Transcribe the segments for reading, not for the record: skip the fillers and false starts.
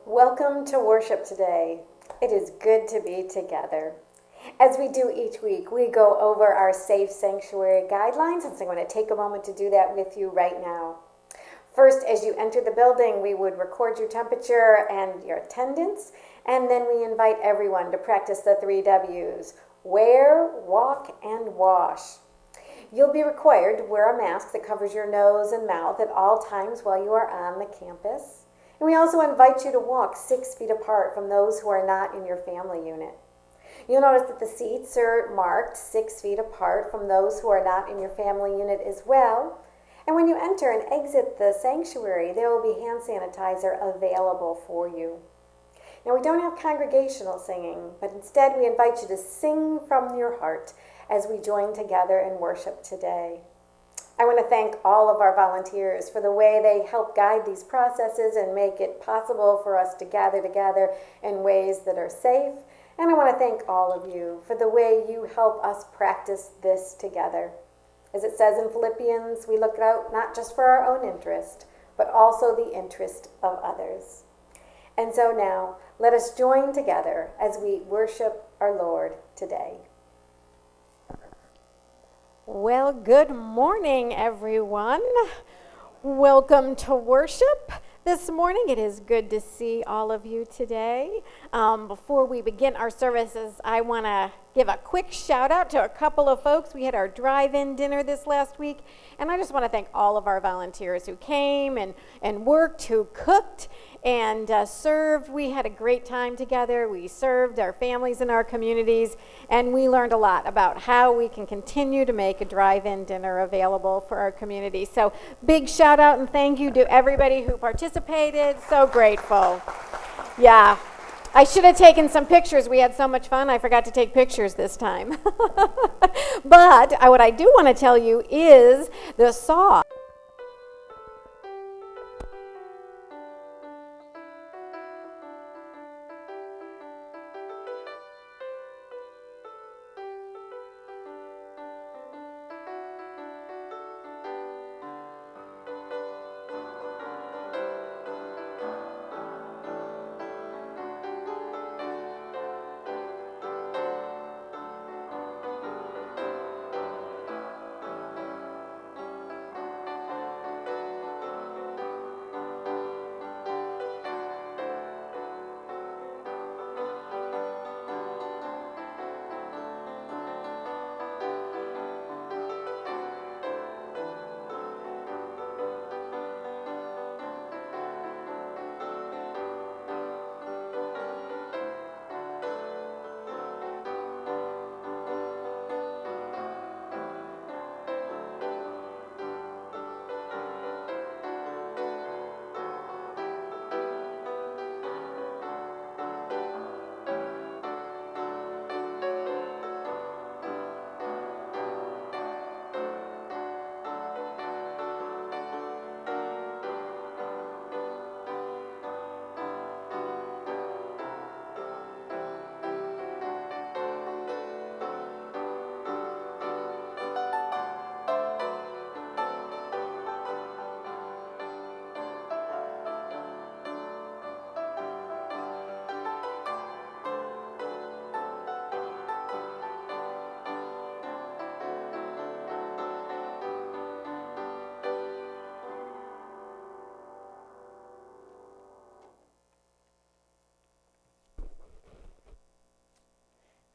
Welcome to worship today. It is good to be together. As we do each week, we go over our safe sanctuary guidelines, and so I'm going to take a moment to do that with you right now. First, as you enter the building, we would record your temperature and your attendance, and then we invite everyone to practice the 3 W's: wear, walk, and wash. You'll be required to wear a mask that covers your nose and mouth at all times while you are on the campus. And we also invite you to walk 6 feet apart from those who are not in your family unit. You'll notice that the seats are marked 6 feet apart from those who are not in your family unit as well. And when you enter and exit the sanctuary, there will be hand sanitizer available for you. Now, we don't have congregational singing, but instead we invite you to sing from your heart as we join together in worship today. I want to thank all of our volunteers for the way they help guide these processes and make it possible for us to gather together in ways that are safe. And I want to thank all of you for the way you help us practice this together. As it says in Philippians, we look out not just for our own interest, but also the interest of others. And so now, let us join together as we worship our Lord today. Well, good morning, everyone. Welcome to worship this morning. It is good to see all of you today. Before we begin our services, I want to give a quick shout out to a couple of folks. We had our drive-in dinner this last week, and I just want to thank all of our volunteers who came and worked, who cooked and served. We had a great time together. We served our families and our communities, and we learned a lot about how we can continue to make a drive-in dinner available for our community. So big shout out and thank you to everybody who participated. So grateful. Yeah. I should have taken some pictures. We had so much fun. I forgot to take pictures this time. But what I do want to tell you is the song.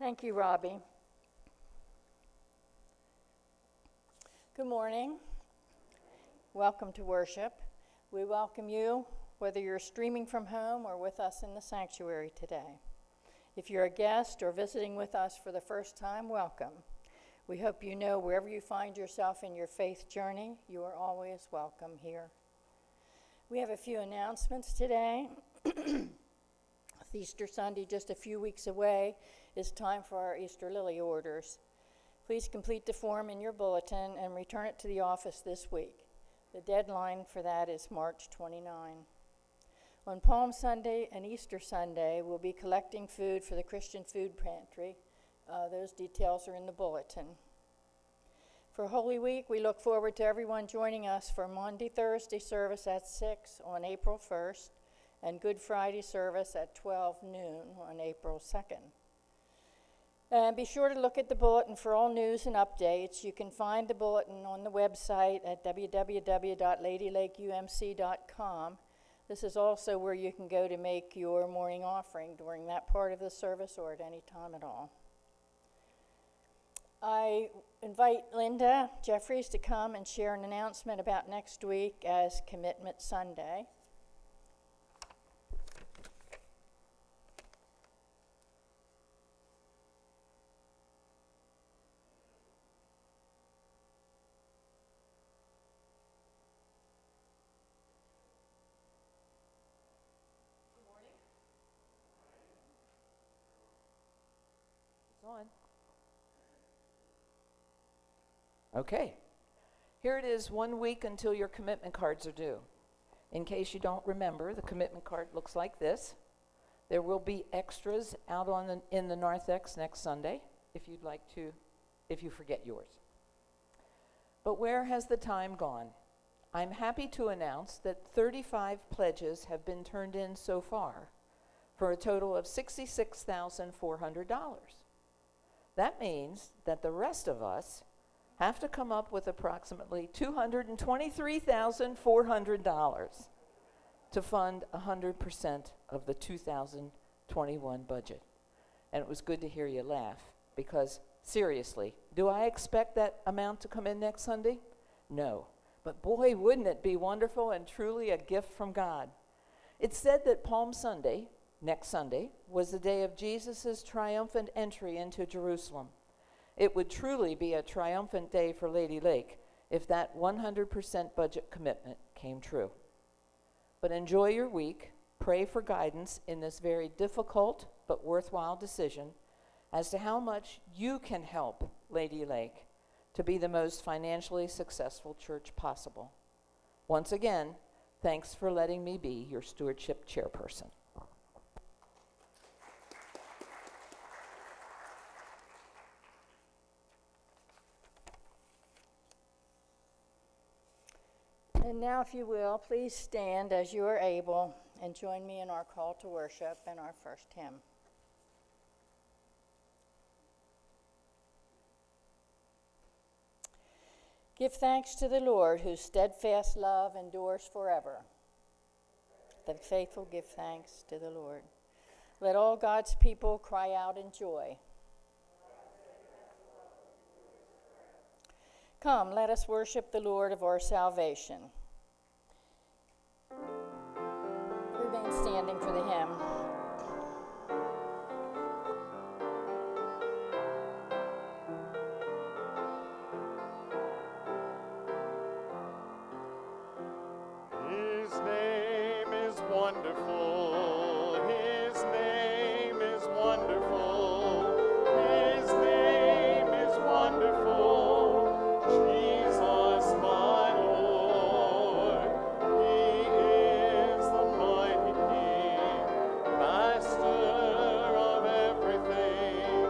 Thank you, Robbie. Good morning. Welcome to worship. We welcome you, whether you're streaming from home or with us in the sanctuary today. If you're a guest or visiting with us for the first time, welcome. We hope you know wherever you find yourself in your faith journey, you are always welcome here. We have a few announcements today. Easter Sunday, just a few weeks away, is time for our Easter lily orders. Please complete the form in your bulletin and return it to the office this week. The deadline for that is March 29. On Palm Sunday and Easter Sunday, we'll be collecting food for the Christian Food Pantry. Those details are in the bulletin. For Holy Week, we look forward to everyone joining us for Monday, Thursday service at 6 on April 1st, and Good Friday service at 12 noon on April 2nd. And be sure to look at the bulletin for all news and updates. You can find the bulletin on the website at www.ladylakeumc.com. This is also where you can go to make your morning offering during that part of the service or at any time at all. I invite Linda Jeffries to come and share an announcement about next week as Commitment Sunday. On. Okay, here it is 1 week until your commitment cards are due. In case you don't remember, the commitment card looks like this. There will be extras out in the narthex next Sunday if you'd like to, if you forget yours. But where has the time gone? I'm happy to announce that 35 pledges have been turned in so far for a total of $66,400. That means that the rest of us have to come up with approximately $223,400 to fund 100% of the 2021 budget. And it was good to hear you laugh, because seriously, do I expect that amount to come in next Sunday? No. But boy, wouldn't it be wonderful and truly a gift from God. It's said that Palm Sunday, next Sunday, was the day of Jesus' triumphant entry into Jerusalem. It would truly be a triumphant day for Lady Lake if that 100% budget commitment came true. But enjoy your week. Pray for guidance in this very difficult but worthwhile decision as to how much you can help Lady Lake to be the most financially successful church possible. Once again, thanks for letting me be your stewardship chairperson. And now, if you will, please stand as you are able and join me in our call to worship and our first hymn. Give thanks to the Lord, whose steadfast love endures forever. The faithful give thanks to the Lord. Let all God's people cry out in joy. Come, let us worship the Lord of our salvation. Remain standing for the hymn. His name is wonderful. His name is wonderful. His name is wonderful. Jesus, my Lord. He is the mighty King, Master of everything.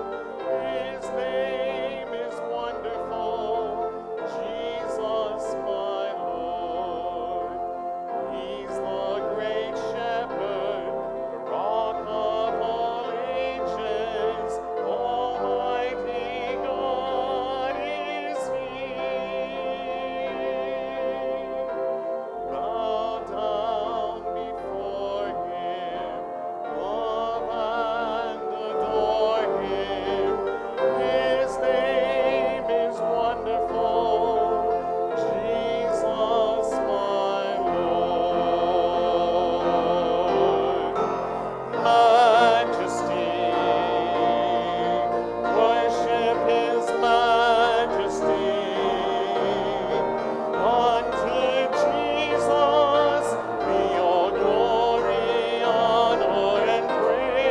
His name is wonderful. Jesus, my Lord. He's the great shepherd, the rock of all ages. Almighty God is He. Bow down before Him, love and adore Him. His name is wonderful. Jesus, my Lord. Majesty, worship His majesty. Unto Jesus be all glory, honor, and praise.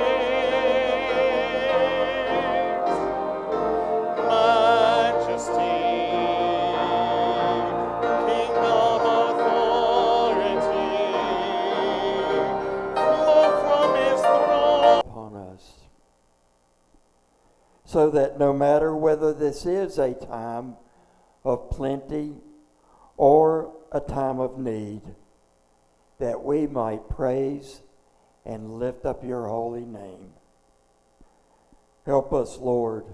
Majesty, kingdom, authority, flow from His throne. Upon us, so that no matter whether this is a time of plenty or a time of need, that we might praise and lift up your holy name. Help us, Lord,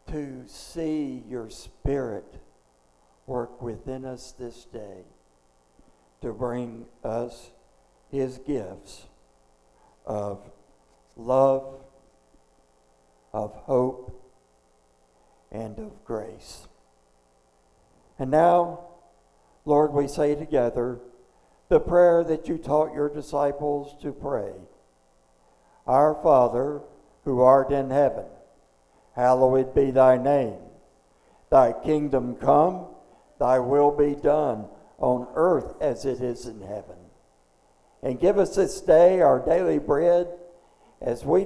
to see your Spirit work within us this day to bring us his gifts of love, of hope, and of grace. And now, Lord, we say together the prayer that you taught your disciples to pray. Our Father, who art in heaven, hallowed be thy name. Thy kingdom come, thy will be done on earth as it is in heaven. And give us this day our daily bread as we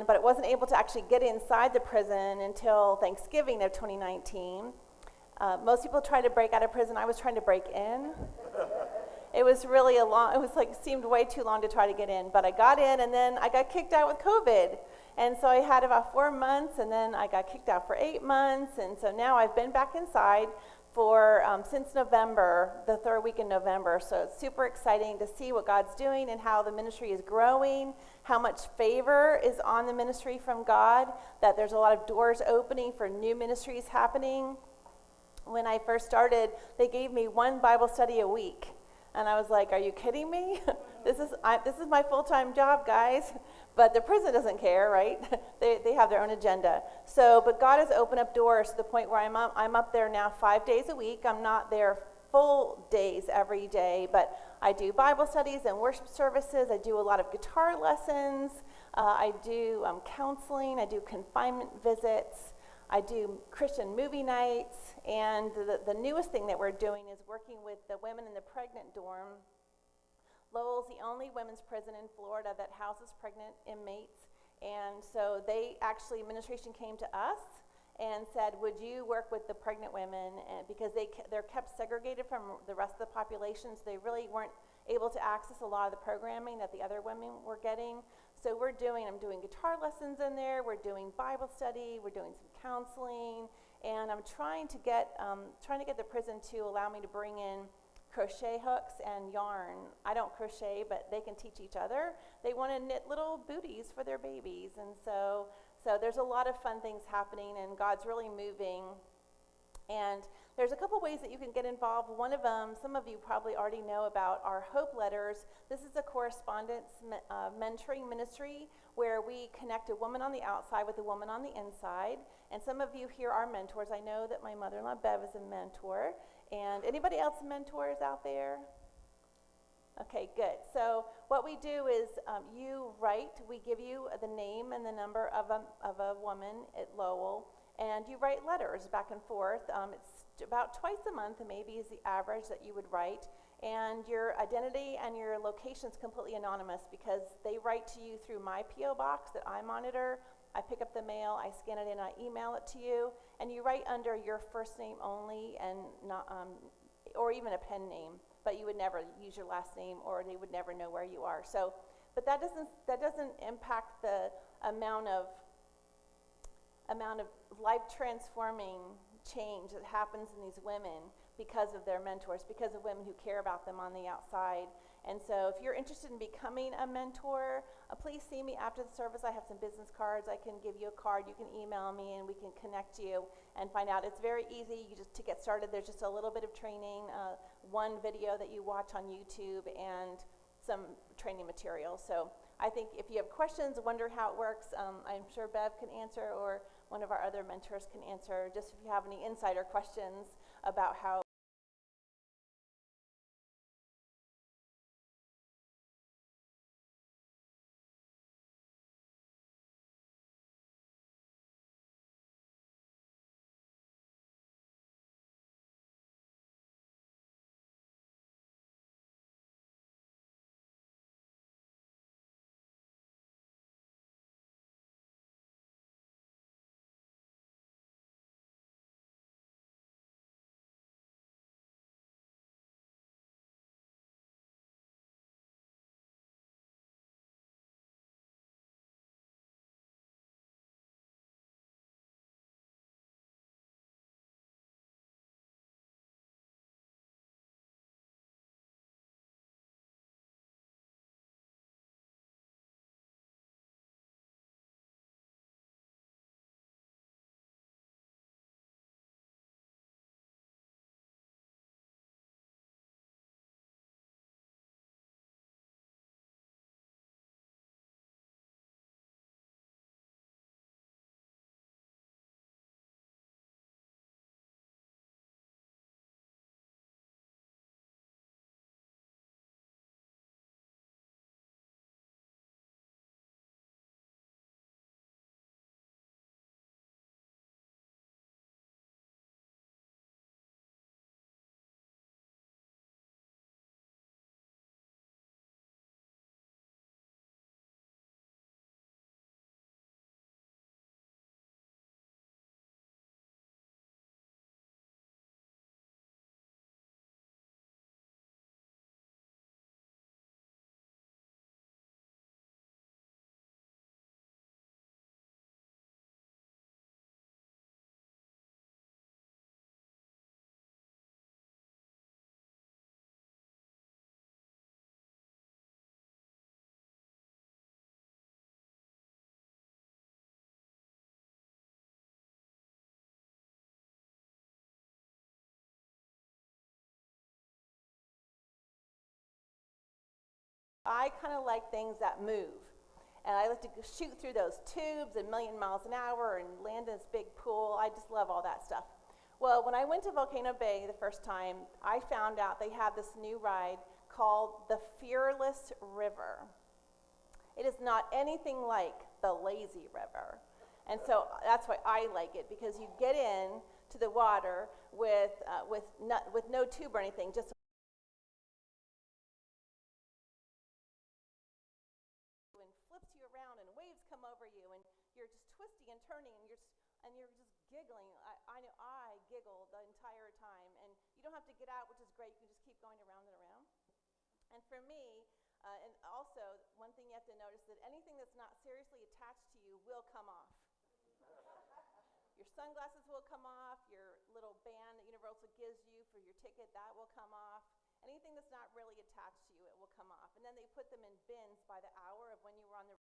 but it wasn't able to actually get inside the prison until Thanksgiving of 2019. Most people try to break out of prison. I was trying to break in. It was really seemed way too long to try to get in, but I got in, and then I got kicked out with COVID. And so I had about 4 months, and then I got kicked out for 8 months, and so now I've been back inside for since November, the third week in November. So it's super exciting to see what God's doing and how the ministry is growing, how much favor is on the ministry from God, that there's a lot of doors opening for new ministries happening. When I first started, they gave me one Bible study a week. And I was like, are you kidding me? This is my full-time job, guys. But the prison doesn't care, right? They have their own agenda. So, but God has opened up doors to the point where I'm up there now 5 days a week. I'm not there full days every day, but I do Bible studies and worship services. I do a lot of guitar lessons. I do counseling. I do confinement visits. I do Christian movie nights, and the newest thing that we're doing is working with the women in the pregnant dorm. Lowell's the only women's prison in Florida that houses pregnant inmates, and so administration came to us and said, would you work with the pregnant women, and because they're kept segregated from the rest of the population, so they really weren't able to access a lot of the programming that the other women were getting. So I'm doing guitar lessons in there, we're doing Bible study, we're doing some counseling, and I'm trying to get the prison to allow me to bring in crochet hooks and yarn. I don't crochet, but they can teach each other. They want to knit little booties for their babies, and so there's a lot of fun things happening, and God's really moving. And there's a couple ways that you can get involved. One of them, some of you probably already know about, our Hope Letters. This is a correspondence mentoring ministry where we connect a woman on the outside with a woman on the inside. And some of you here are mentors. I know that my mother-in-law Bev is a mentor. And anybody else mentors out there? Okay, good. So what we do is we give you the name and the number of a woman at Lowell, and you write letters back and forth. It's about twice a month, maybe, is the average that you would write. And your identity and your location is completely anonymous because they write to you through my P.O. box that I monitor. I pick up the mail, I scan it in, I email it to you, and you write under your first name only, and not, or even a pen name. But you would never use your last name, or they would never know where you are. So, but that doesn't impact the amount of life transforming change that happens in these women because of their mentors, because of women who care about them on the outside. And so if you're interested in becoming a mentor, please see me after the service. I have some business cards. I can give you a card. You can email me, and we can connect you and find out. It's very easy. To get started, there's just a little bit of training, one video that you watch on YouTube, and some training materials. So I think if you have questions, wonder how it works, I'm sure Bev can answer, or one of our other mentors can answer, just if you have any insider questions about how I kind of like things that move. And I like to shoot through those tubes a million miles an hour and land in this big pool. I just love all that stuff. Well, when I went to Volcano Bay the first time, I found out they have this new ride called the Fearless River. It is not anything like the Lazy River. And so that's why I like it, because you get in to the water with no tube or anything, just and flips you around and waves come over you and you're just twisting and turning and you're just giggling. I know I giggled the entire time, and you don't have to get out, which is great. You can just keep going around and around. And for me, and also one thing you have to notice, that anything that's not seriously attached to you will come off. Your sunglasses will come off, your little band that Universal gives you for your ticket, that will come off. Anything that's not really attached to you, it will come off. And then they put them in bins by the hour of when you were on the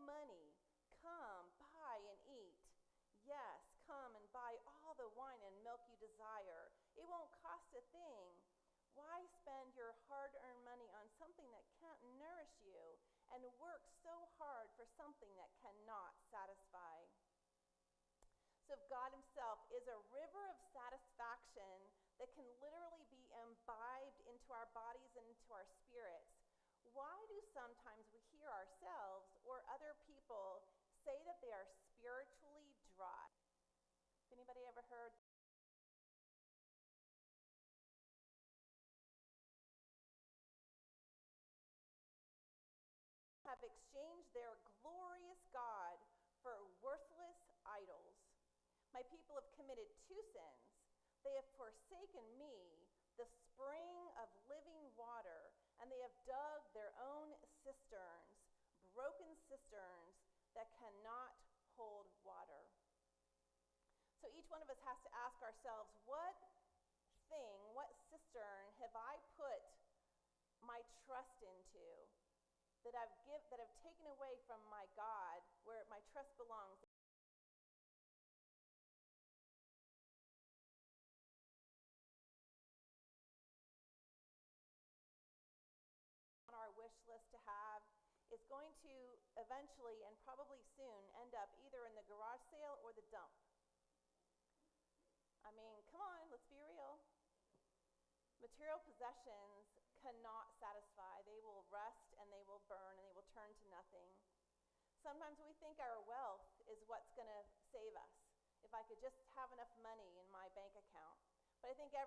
money, come, buy and eat. Yes, come and buy all the wine and milk you desire. It won't cost a thing. Why spend your hard-earned money on something that can't nourish you and work so hard for something that cannot satisfy? So if God himself is a river of satisfaction that can literally be imbibed into our bodies and into our spirits, why do sometimes we hear ourselves or other people say that they are spiritually dry? Anybody ever heard? Have exchanged their glorious God for worthless idols. My people have committed two sins. They have forsaken me, the spring of living water, and they have dug their own cisterns, broken cisterns that cannot hold water. So each one of us has to ask ourselves, what cistern have I put my trust into that have taken away from my God, where my trust belongs? On our wish list to have is going to eventually and probably soon end up either in the garage sale or the dump. I mean, come on, let's be real. Material possessions cannot satisfy. They will rust and they will burn and they will turn to nothing. Sometimes we think our wealth is what's going to save us. If I could just have enough money in my bank account. But I think every